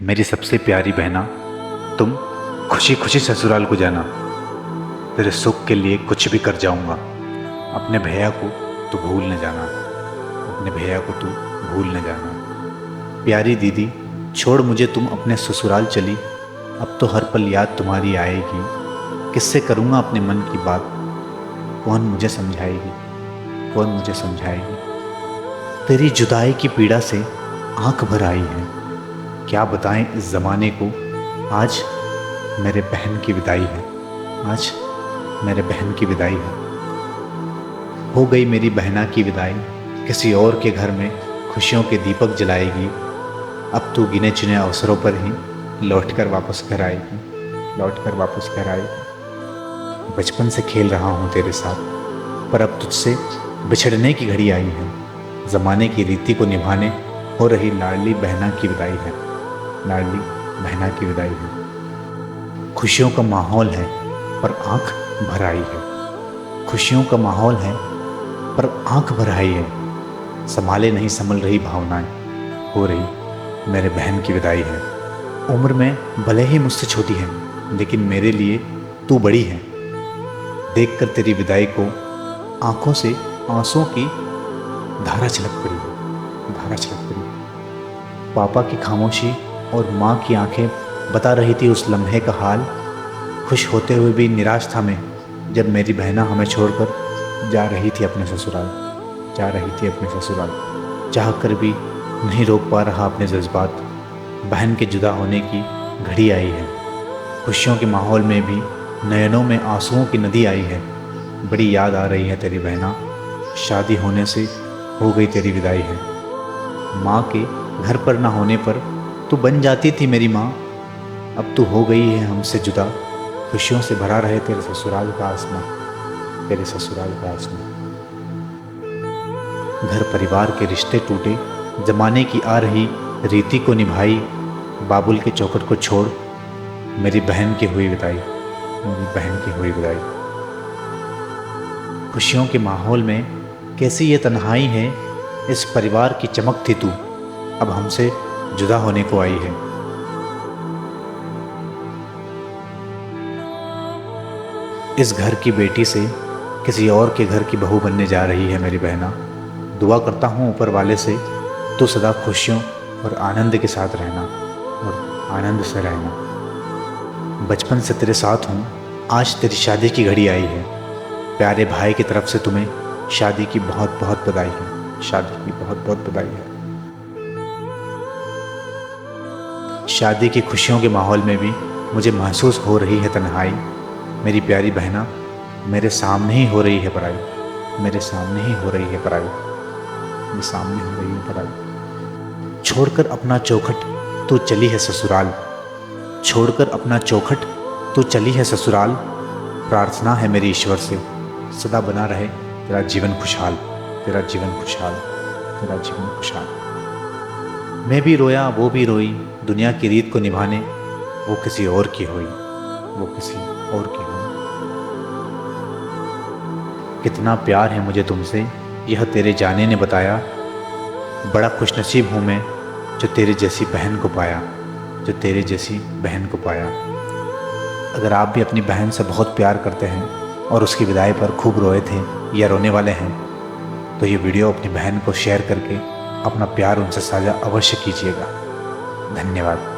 मेरी सबसे प्यारी बहना, तुम खुशी खुशी ससुराल को जाना। तेरे सुख के लिए कुछ भी कर जाऊंगा। अपने भैया को तू भूल न जाना। अपने भैया को तू भूल न जाना। प्यारी दीदी, छोड़ मुझे तुम अपने ससुराल चली। अब तो हर पल याद तुम्हारी आएगी। किससे करूँगा अपने मन की बात? कौन मुझे समझाएगी? कौन मुझे समझाएगी? तेरी जुदाई की पीड़ा से आंख भर आई है। क्या बताएं इस ज़माने को। आज मेरे बहन की विदाई है। आज मेरे बहन की विदाई है। हो गई मेरी बहना की विदाई। किसी और के घर में खुशियों के दीपक जलाएगी। अब तू गिने चुने अवसरों पर ही लौटकर वापस घर आएगी। लौटकर वापस घर आएगी। बचपन से खेल रहा हूँ तेरे साथ, पर अब तुझसे बिछड़ने की घड़ी आई है। ज़माने की रीति को निभाने हो रही लाडली बहना की विदाई है। लाडली बहना की विदाई है। खुशियों का माहौल है पर आंख भर आई है। खुशियों का माहौल है पर आंख भर आई है। संभाले नहीं संभल रही भावनाएं। हो रही मेरे बहन की विदाई है। उम्र में भले ही मुझसे छोटी है, लेकिन मेरे लिए तू बड़ी है। देखकर तेरी विदाई को आंखों से आंसुओं की धारा छलक पड़ी है। धारा छलक पड़ी। पापा की खामोशी और माँ की आंखें बता रही थी उस लम्हे का हाल। खुश होते हुए भी निराश था मैं, जब मेरी बहना हमें छोड़कर जा रही थी अपने ससुराल। जा रही थी अपने ससुराल। चाह कर भी नहीं रोक पा रहा अपने जज्बात। बहन के जुदा होने की घड़ी आई है। खुशियों के माहौल में भी नयनों में आंसुओं की नदी आई है। बड़ी याद आ रही है तेरी बहना। शादी होने से हो गई तेरी विदाई है। माँ के घर पर ना होने पर तू बन जाती थी मेरी माँ। अब तू हो गई है हमसे जुदा। खुशियों से भरा रहे तेरे ससुराल का आसमां। तेरे ससुराल का आसमां। घर परिवार के रिश्ते टूटे, जमाने की आ रही रीति को निभाई। बाबुल के चौखट को छोड़ मेरी बहन की हुई विदाई। मेरी बहन की हुई विदाई। खुशियों के माहौल में कैसी ये तन्हाई है। इस परिवार की चमक थी तू, अब हमसे जुदा होने को आई है। इस घर की बेटी से किसी और के घर की बहू बनने जा रही है मेरी बहना। दुआ करता हूँ ऊपर वाले से, तू सदा खुशियों और आनंद के साथ रहना और आनंद से रहना। बचपन से तेरे साथ हूँ, आज तेरी शादी की घड़ी आई है। प्यारे भाई की तरफ से तुम्हें शादी की बहुत बहुत बधाई है। शादी की बहुत बहुत बधाई है। शादी की खुशियों के माहौल में भी मुझे महसूस हो रही है तन्हाई। मेरी प्यारी बहना, मेरे सामने ही हो रही है पराई। मेरे सामने ही हो रही है पराई। मेरे सामने हो रही है पराई। छोड़कर अपना चौखट तू चली है ससुराल। छोड़कर अपना चौखट तू चली है ससुराल। प्रार्थना है मेरी ईश्वर से, सदा बना रहे तेरा जीवन खुशहाल। तेरा जीवन खुशहाल। तेरा जीवन खुशहाल। मैं भी रोया, वो भी रोई। दुनिया की रीत को निभाने वो किसी और की हुई। वो किसी और की हुई। कितना प्यार है मुझे तुमसे, यह तेरे जाने ने बताया। बड़ा खुशनसीब हूँ मैं जो तेरे जैसी बहन को पाया। जो तेरे जैसी बहन को पाया। अगर आप भी अपनी बहन से बहुत प्यार करते हैं और उसकी विदाई पर खूब रोए थे या रोने वाले हैं, तो ये वीडियो अपनी बहन को शेयर करके अपना प्यार उनसे साझा अवश्य कीजिएगा। धन्यवाद।